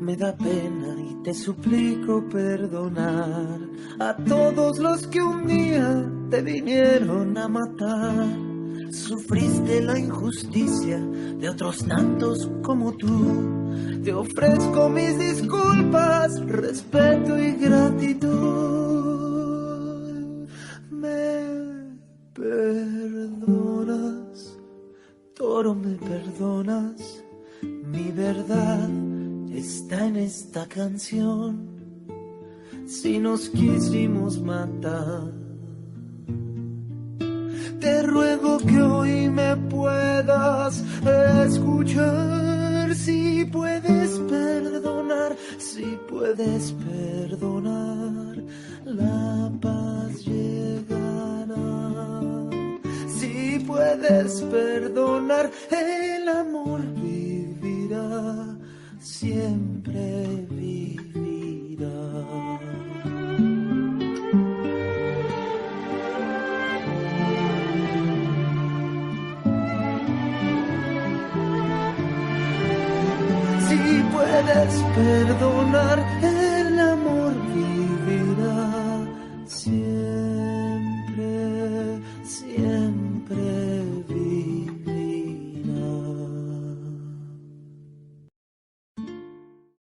Me da pena y te suplico perdonar a todos los que un día te vinieron a matar. Sufriste la injusticia de otros tantos como tú. Te ofrezco mis disculpas, respeto y gratitud. Me perdonas, toro, me perdonas. Mi verdad está en esta canción. Si nos quisimos matar, te ruego que hoy me puedas escuchar. Si puedes perdonar, si puedes perdonar, la paz llegará. Si puedes perdonar, el amor vivirá, siempre vivirá. Si puedes perdonar, el amor vivirá.